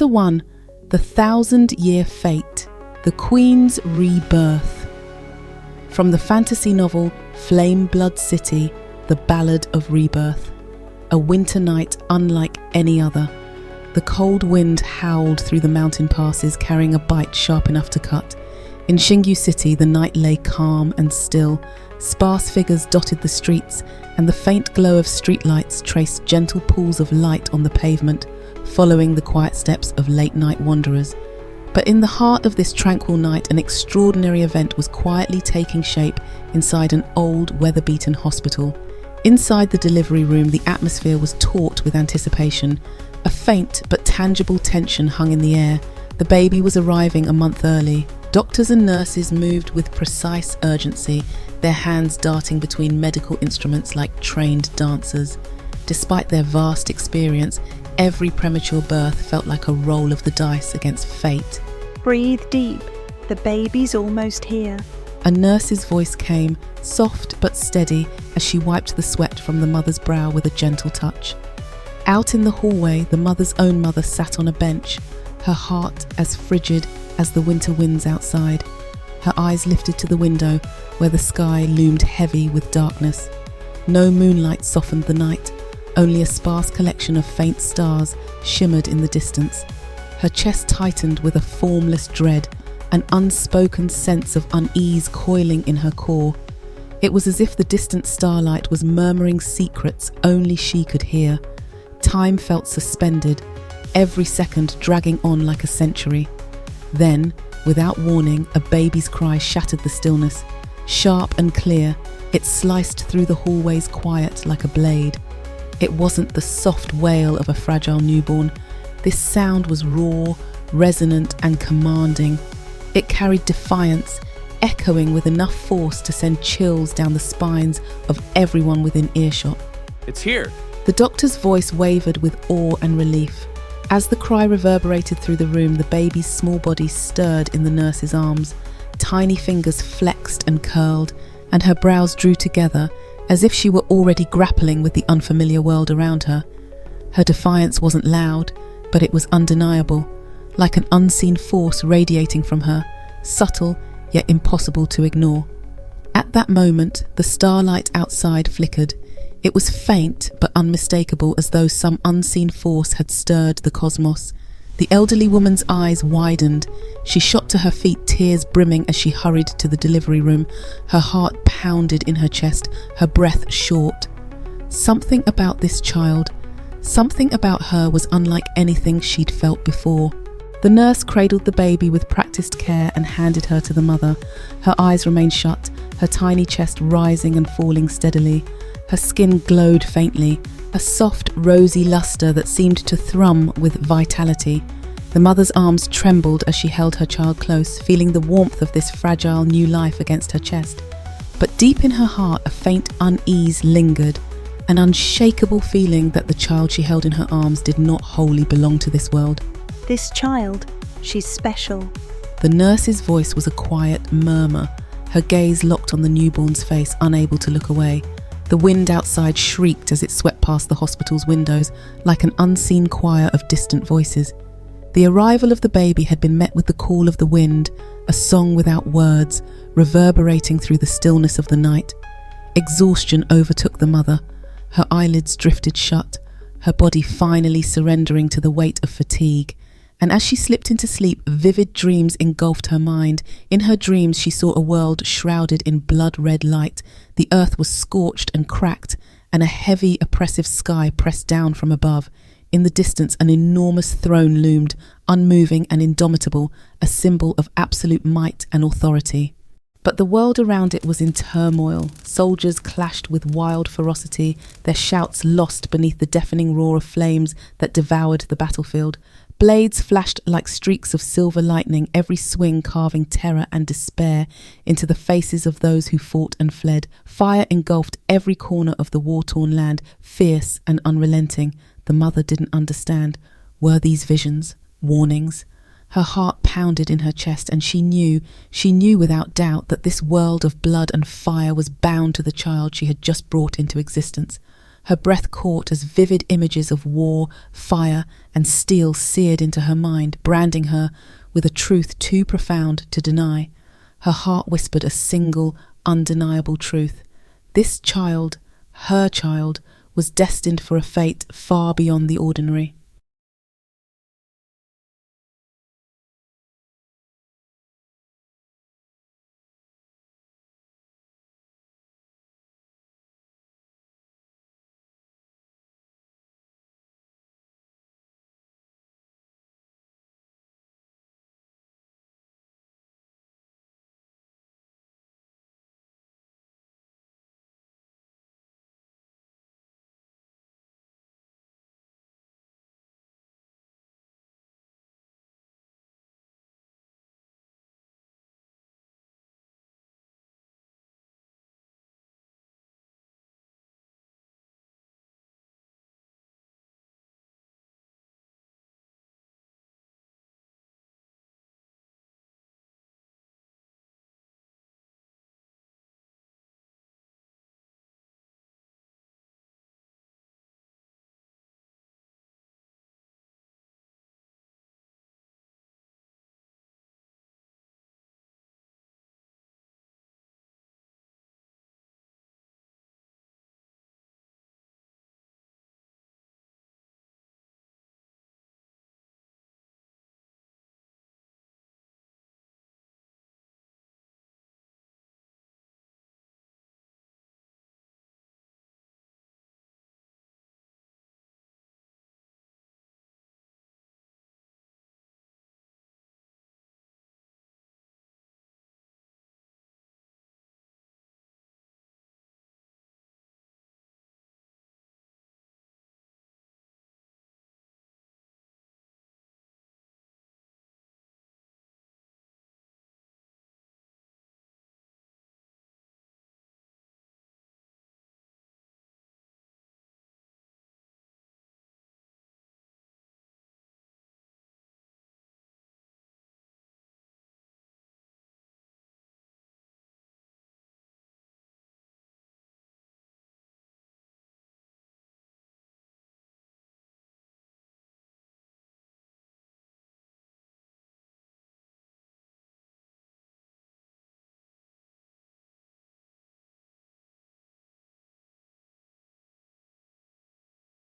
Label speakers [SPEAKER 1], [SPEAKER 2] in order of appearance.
[SPEAKER 1] Chapter 1. The 1,000-Year Fate. The Queen's Rebirth. From the fantasy novel Flameblood City, The Ballad of Rebirth. A winter night unlike any other. The cold wind howled through the mountain passes, carrying a bite sharp enough to cut. In Xingyu City, the night lay calm and still. Sparse figures dotted the streets, and the faint glow of streetlights traced gentle pools of light on the pavement, following the quiet steps of late-night wanderers. But in the heart of this tranquil night, an extraordinary event was quietly taking shape inside an old, weather-beaten hospital. Inside the delivery room, the atmosphere was taut with anticipation. A faint but tangible tension hung in the air. The baby was arriving a month early. Doctors and nurses moved with precise urgency, their hands darting between medical instruments like trained dancers. Despite their vast experience, every premature birth felt like a roll of the dice against fate.
[SPEAKER 2] Breathe deep. The baby's almost here.
[SPEAKER 1] A nurse's voice came, soft but steady, as she wiped the sweat from the mother's brow with a gentle touch. Out in the hallway, the mother's own mother sat on a bench, her heart as frigid as the winter winds outside. Her eyes lifted to the window, where the sky loomed heavy with darkness. No moonlight softened the night, only a sparse collection of faint stars shimmered in the distance. Her chest tightened with a formless dread, an unspoken sense of unease coiling in her core. It was as if the distant starlight was murmuring secrets only she could hear. Time felt suspended, every second dragging on like a century. Then, without warning, a baby's cry shattered the stillness. Sharp and clear, it sliced through the hallway's quiet like a blade. It wasn't the soft wail of a fragile newborn. This sound was raw, resonant, and commanding. It carried defiance, echoing with enough force to send chills down the spines of everyone within earshot.
[SPEAKER 3] It's here!
[SPEAKER 1] The doctor's voice wavered with awe and relief. As the cry reverberated through the room, the baby's small body stirred in the nurse's arms. Tiny fingers flexed and curled, and her brows drew together as if she were already grappling with the unfamiliar world around her. Her defiance wasn't loud, but it was undeniable, like an unseen force radiating from her, subtle yet impossible to ignore. At that moment, the starlight outside flickered. It was faint but unmistakable, as though some unseen force had stirred the cosmos. The elderly woman's eyes widened. She shot to her feet, tears brimming as she hurried to the delivery room. Her heart pounded in her chest, her breath short. Something about this child, something about her was unlike anything she'd felt before. The nurse cradled the baby with practiced care and handed her to the mother. Her eyes remained shut, her tiny chest rising and falling steadily. Her skin glowed faintly, a soft, rosy luster that seemed to thrum with vitality. The mother's arms trembled as she held her child close, feeling the warmth of this fragile new life against her chest. But deep in her heart, a faint unease lingered, an unshakable feeling that the child she held in her arms did not wholly belong to this world.
[SPEAKER 2] This child, she's special.
[SPEAKER 1] The nurse's voice was a quiet murmur, her gaze locked on the newborn's face, unable to look away. The wind outside shrieked as it swept past the hospital's windows, like an unseen choir of distant voices. The arrival of the baby had been met with the call of the wind, a song without words, reverberating through the stillness of the night. Exhaustion overtook the mother. Her eyelids drifted shut, her body finally surrendering to the weight of fatigue. And as she slipped into sleep, vivid dreams engulfed her mind. In her dreams, she saw a world shrouded in blood-red light. The earth was scorched and cracked, and a heavy, oppressive sky pressed down from above. In the distance, an enormous throne loomed, unmoving and indomitable, a symbol of absolute might and authority. But the world around it was in turmoil. Soldiers clashed with wild ferocity, their shouts lost beneath the deafening roar of flames that devoured the battlefield. Blades flashed like streaks of silver lightning, every swing carving terror and despair into the faces of those who fought and fled. Fire engulfed every corner of the war-torn land, fierce and unrelenting. The mother didn't understand. Were these visions? Warnings? Her heart pounded in her chest, and she knew without doubt that this world of blood and fire was bound to the child she had just brought into existence. Her breath caught as vivid images of war, fire, and steel seared into her mind, branding her with a truth too profound to deny. Her heart whispered a single, undeniable truth. This child, her child, was destined for a fate far beyond the ordinary.